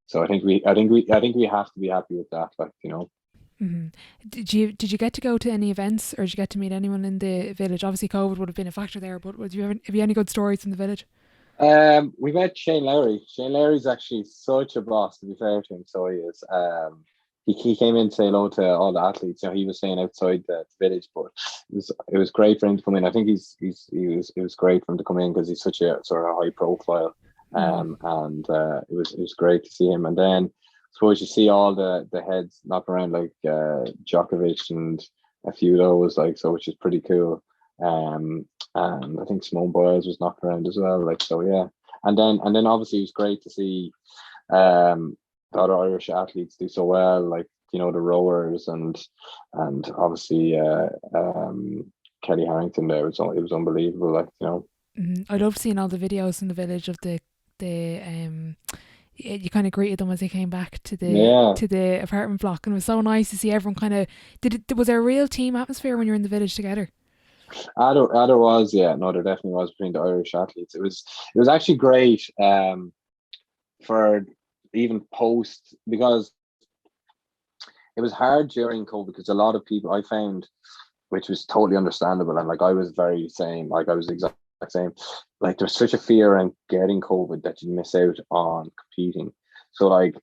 so I think we have to be happy with that. Like, you know. Mm-hmm. Did you get to go to any events, or did you get to meet anyone in the village? Obviously, COVID would have been a factor there, but have you any good stories in the village? We met Shane Lowry. Shane Lowry's actually such a boss, to be fair to him. So he is. He came in to say hello to all the athletes. You know, he was staying outside the village, but it was great for him to come in. I think it was great for him to come in because he's such a sort of high profile. And it was great to see him. And then I suppose you see all the heads knocking around like Djokovic and a few of those, like, so, which is pretty cool. And I think Simone Biles was knocking around as well, like, so yeah. And then obviously it was great to see the other Irish athletes do so well, like, you know, the rowers and obviously Kelly Harrington there. It was unbelievable, like, you know. Mm-hmm. I love seeing all the videos in the village of the you kind of greeted them as they came back to the apartment block, and it was so nice to see everyone kind of was there a real team atmosphere when you were in the village together? There was, yeah, no, there definitely was between the Irish athletes. It was actually great for even post, because it was hard during COVID because a lot of people I found, which was totally understandable, and like I was very same, like I was the exact same, like there's such a fear around getting COVID that you miss out on competing. So like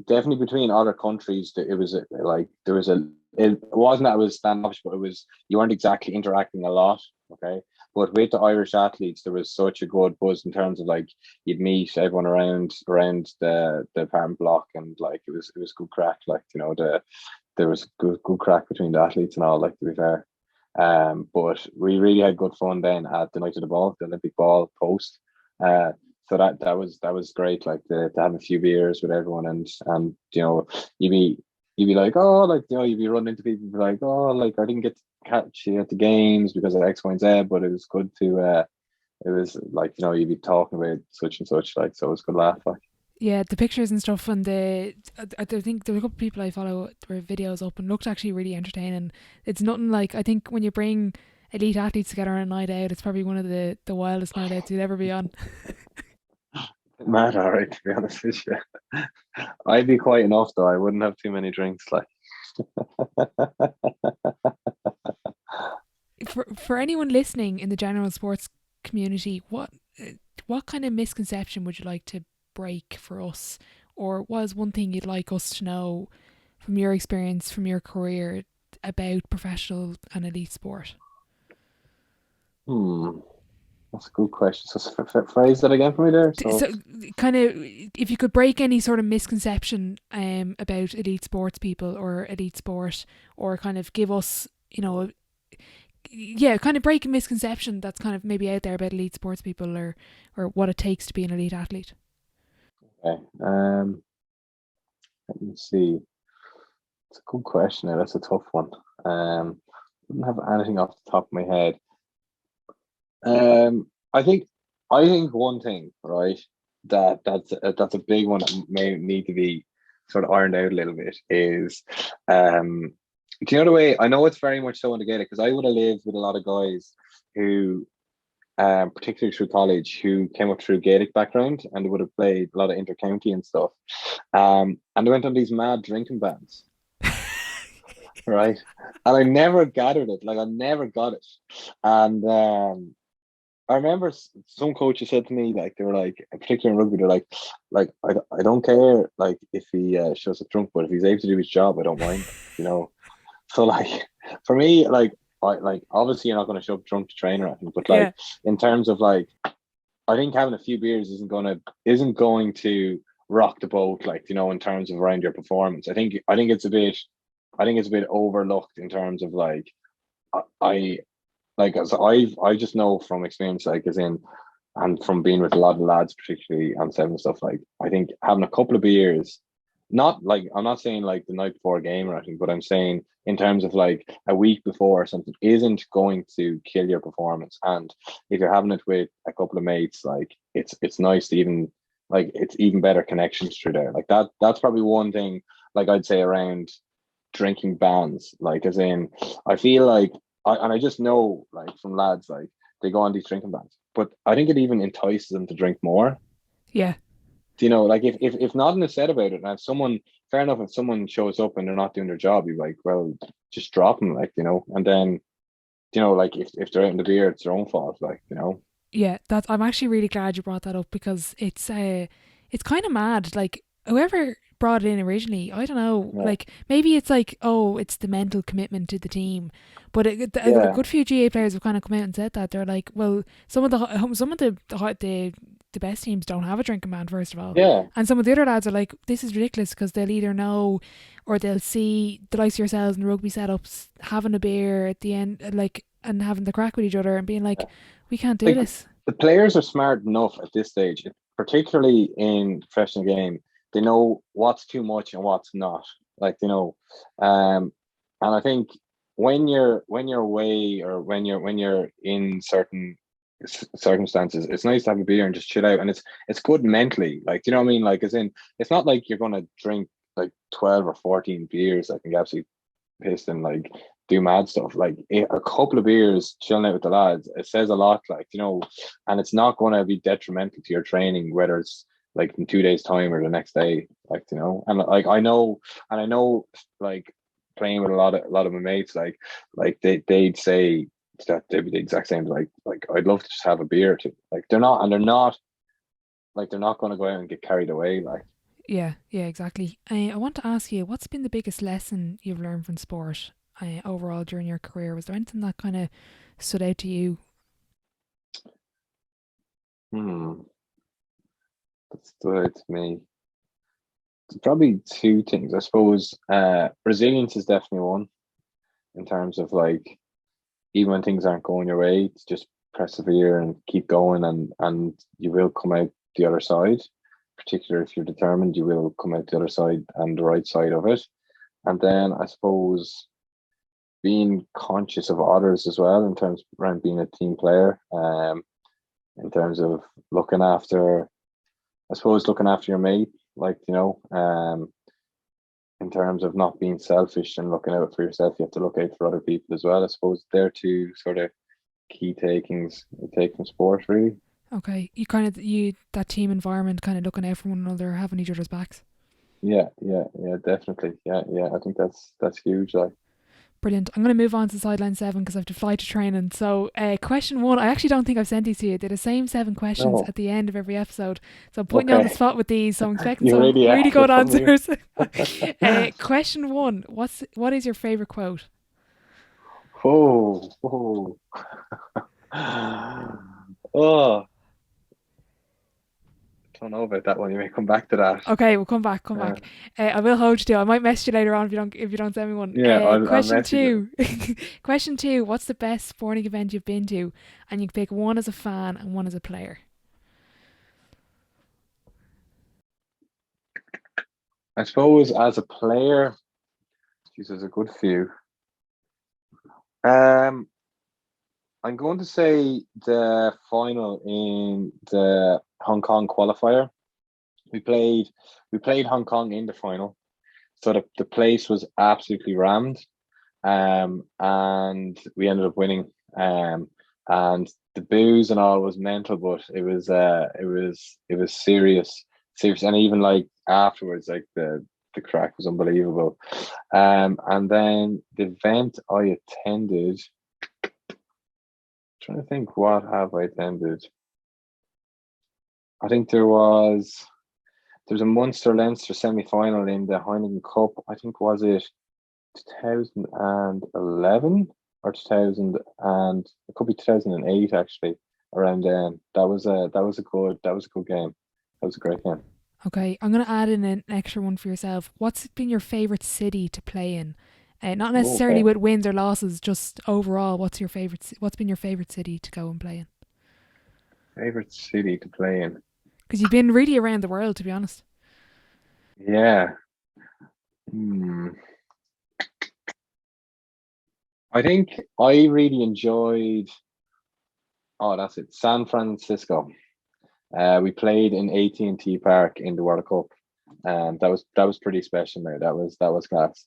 definitely between other countries, it was like there was it wasn't that it was standoffish, but it was, you weren't exactly interacting a lot, okay. But with the Irish athletes, there was such a good buzz in terms of like you'd meet everyone around the apartment block, and like it was good crack, like, you know, there was good crack between the athletes and all, like, to be fair. But we really had good fun then at the night of the ball, the Olympic ball post. So that was great, like to have a few beers with everyone, and you know, you'd be like, oh, like, you know, you'd be running into people, be like, oh, like I didn't get to catch you at the games because of X, Y, and Z, but it was good to it was like, you know, you'd be talking about such and such, like, so it was good laugh, like. Yeah, the pictures and stuff, and I think there were a couple of people I follow where videos up and looked actually really entertaining. It's nothing like, I think when you bring elite athletes together on a night out, it's probably one of the wildest night outs you'd ever be on. Mad, all right, to be honest with you. I'd be quite enough though. I wouldn't have too many drinks, like. For anyone listening in the general sports community, what kind of misconception would you like to break for us, or what is one thing you'd like us to know from your experience, from your career, about professional and elite sport? That's a good question. So phrase that again for me there. So kind of, if you could break any sort of misconception about elite sports people or elite sport, or kind of give us, you know, kind of break a misconception that's kind of maybe out there about elite sports people, or what it takes to be an elite athlete. Okay. Let me see. It's a good question. That's a tough one. I don't have anything off the top of my head. I think one thing, right, that's a big one that may need to be sort of ironed out a little bit is, do you know the way, I know it's very much so to get it, because I would have lived with a lot of guys who, particularly through college, who came up through Gaelic background, and they would have played a lot of intercounty and stuff, and they went on these mad drinking bans. Right, and I never gathered it, like I never got it. And I remember some coaches said to me, like, they were like, particularly in rugby, they're like I don't care, like, if he shows up drunk, but if he's able to do his job, I don't mind, you know. So like for me, like, obviously you're not going to show up drunk to train or anything, but like, in terms of like, I think having a few beers isn't going to rock the boat, like, you know, in terms of around your performance. I think it's a bit overlooked in terms of like, I like, as I just know from experience, like, as in, and from being with a lot of lads, particularly on seven stuff, like, I think having a couple of beers not like, I'm not saying like the night before a game or anything, but I'm saying in terms of like a week before or something isn't going to kill your performance. And if you're having it with a couple of mates, like it's nice to even like it's even better connections through there. Like that's probably one thing like I'd say around drinking bans. Like as in I feel like I just know like from lads like they go on these drinking bans. But I think it even entices them to drink more. Yeah. Do you know, like if nothing is said about it, and if someone, fair enough, if someone shows up and they're not doing their job, you're like, well, just drop them, like, and then, like if they're out in the beer, it's their own fault, like. Yeah, that's. I'm actually really glad you brought that up because it's kind of mad. Like whoever brought it in originally, I don't know. Yeah, Like maybe it's like, oh, it's the mental commitment to the team, but a yeah, good few GA players have kind of come out and said that they're like, well, some of the best teams don't have a drinking ban first of all, yeah. and some of the other lads are like, this is ridiculous because they'll either know or they'll see the likes of yourselves in rugby setups having a beer at the end, like and having the crack with each other and being like, we can't do Like this. the players are smart enough at this stage, particularly in professional game. They know what's too much and what's not. Like and I think when you're away or when you're in certain circumstances, it's nice to have a beer and just chill out, and it's good mentally. Like, do you know what I mean? Like, as in, it's not like you're gonna drink like 12 or 14 beers. I think absolutely pissed and like do mad stuff. Like a couple of beers, chilling out with the lads, it says a lot. Like, and it's not going to be detrimental to your training, whether it's like in 2 days' time or the next day. Like, and like I know, like playing with a lot of my mates, like they'd say that they'd be the exact same. Like I'd love to just have a beer or two. Like they're not going to go out and get carried away. Like. Yeah, yeah, exactly. I want to ask you, what's been the biggest lesson you've learned from sport overall during your career? Was there anything that kind of stood out to you? Hmm, that stood out to me. Probably two things, I suppose. Resilience is definitely one, in terms of like even when things aren't going your way, to just persevere and keep going, and you will come out the other side. Particularly if you're determined, you will come out the other side and the right side of it. And then I suppose being conscious of others as well, in terms of around being a team player, in terms of looking after, I suppose, looking after your mate, like, in terms of not being selfish and looking out for yourself, you have to look out for other people as well. I suppose they're two sort of key takings you take from sport, really. Okay, you that team environment, kind of looking out for one another, having each other's backs. Yeah, yeah, yeah, definitely. Yeah, yeah. I think that's huge. Like, Brilliant. I'm going to move on to sideline 7 because I have to fly to training. So, question 1, I actually don't think I've sent these to you. They're the same 7 questions no, at the end of every episode. So, I'm putting you on the okay, spot with these. So, I'm expecting you some really really asked it good from me. answers. Question 1, what is your favourite quote? Oh, oh, oh. Don't know about that one. You may come back to that. Okay, we'll come back. Come Uh, back. I will hold you to. I might message you later on if you don't send me one. yeah, I'll Question message you. 2. Question 2. What's the best sporting event you've been to? And you can pick one as a fan and one as a player. I suppose as a player, geez, there's a good few. Um, I'm going to say the final in the Hong Kong qualifier. We played we played Hong Kong in the final, so the place was absolutely rammed. And we ended up winning. And the booze and all was mental, but it was serious, serious, and even like afterwards, like the crack was unbelievable. And then the event I attended, trying to think, what have I attended? I think there was a Munster Leinster semi final in the Heineken Cup. I think, was it 2011 or 2000, and it could be 2008 actually, around then. That was a good game. That was a great game. Okay, I'm going to add in an extra one for yourself. What's been your favourite city to play in? Not necessarily Okay. with wins or losses, just overall. What's been your favourite city to go and play in? Favorite city to play in. Because you've been really around the world, to be honest. Yeah. Hmm. I think I really enjoyed. Oh, that's it. San Francisco. We played in AT&T Park in the World Cup, and that was pretty special. There, that was class.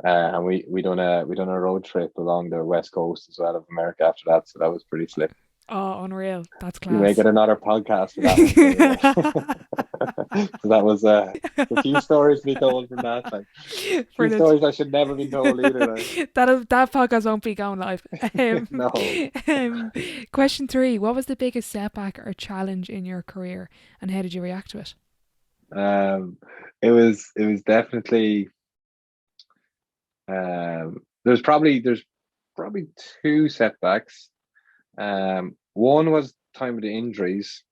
And we done a road trip along the west coast as well of America after that, so that was pretty slick. Oh, unreal. That's We may class. get another podcast for that one. So, so that was a few stories to be told from that. Like a few Brilliant. stories I should never be told either. Like. That podcast won't be going live. No. Um, question 3. What was the biggest setback or challenge in your career and how did you react to it? It was definitely there's probably two setbacks. One was time of the injuries,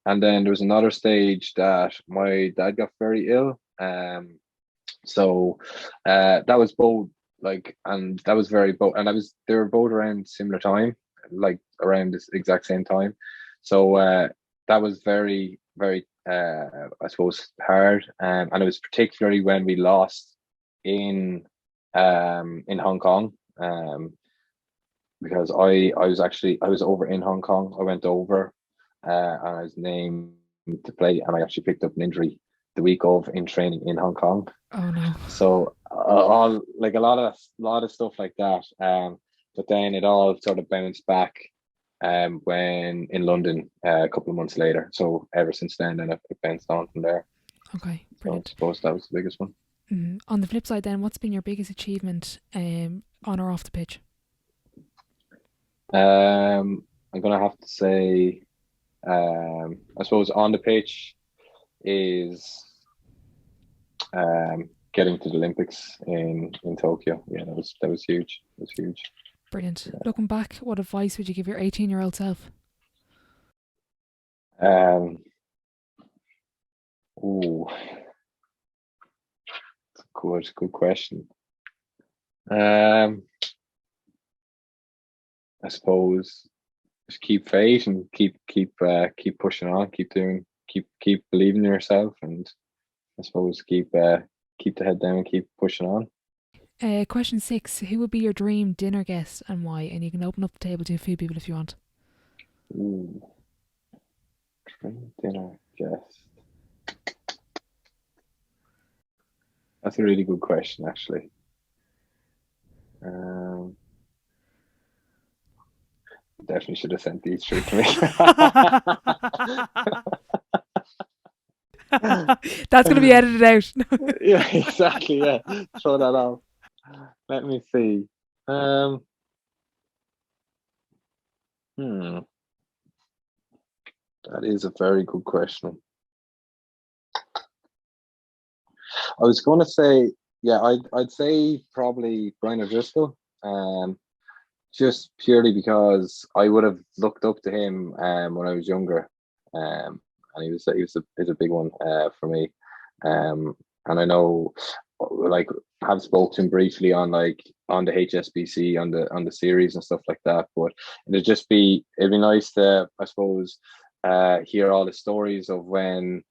and then there was another stage that my dad got very ill. So that was both like, and that was very both, and they were both around similar time, like around this exact same time. So that was very, very, I suppose, hard, and it was particularly when we lost in Hong Kong, because I was over in Hong Kong. I went over, and I was named to play, and I actually picked up an injury the week of in training in Hong Kong. Oh no. So all like a lot of stuff like that. But then it all sort of bounced back when in London a couple of months later. So ever since then it bounced on from there. Okay, So I brilliant. suppose that was the biggest one. On the flip side then, what's been your biggest achievement on or off the pitch? I'm gonna have to say, I suppose on the pitch is getting to the Olympics in Tokyo. Yeah, that was huge. It was huge. Brilliant. Yeah. Looking back, what advice would you give your 18-year-old self? Ooh, good question. I suppose just keep faith and keep pushing on, keep believing in yourself, and I suppose keep the head down and keep pushing on. Question 6. Who would be your dream dinner guest and why? And you can open up the table to a few people if you want. Ooh, dream dinner guest. That's a really good question, actually. Definitely should have sent these through to me. That's going to be edited out. Yeah, exactly. Yeah, throw that off. Let me see. That is a very good question. I was going to say, yeah, I'd say probably Brian O'Driscoll, just purely because I would have looked up to him when I was younger, and he's a big one for me, and I know, like, have spoke to him briefly on the HSBC on the series and stuff like that, but it'd be nice to, I suppose, hear all the stories of when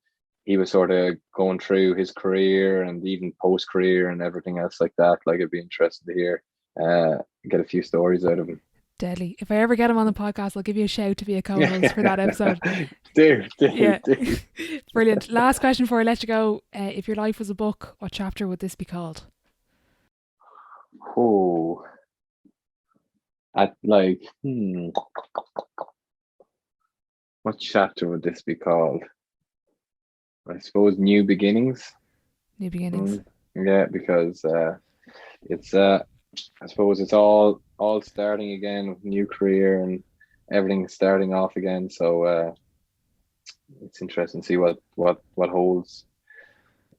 he was sort of going through his career and even post career and everything else like that. Like, it'd be interesting to hear, get a few stories out of him. Deadly. If I ever get him on the podcast, I'll give you a shout to be a co-host for that episode. do. Yeah. Brilliant. Last question before I let you go. If your life was a book, what chapter would this be called? Oh, what chapter would this be called? I suppose New Beginnings. New Beginnings. Yeah, because it's I suppose it's all starting again with new career and everything starting off again. So it's interesting to see what holds,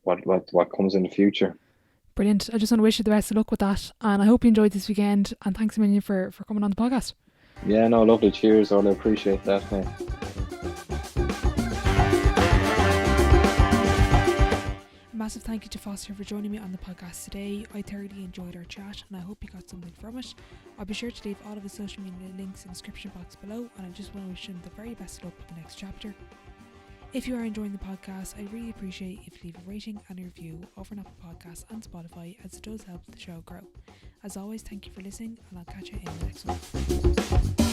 what comes in the future. Brilliant. I just want to wish you the best of luck with that, and I hope you enjoyed this weekend. And thanks a million for coming on the podcast. Yeah, no, lovely. Cheers, Orla. Appreciate that, mate. Massive thank you to Foster for joining me on the podcast today. I thoroughly enjoyed our chat and I hope you got something from it. I'll be sure to leave all of his social media links in the description box below, and I just want to wish him the very best of luck with the next chapter. If you are enjoying the podcast, I'd really appreciate if you leave a rating and a review over on Apple Podcasts and Spotify, as it does help the show grow. As always, thank you for listening, and I'll catch you in the next one.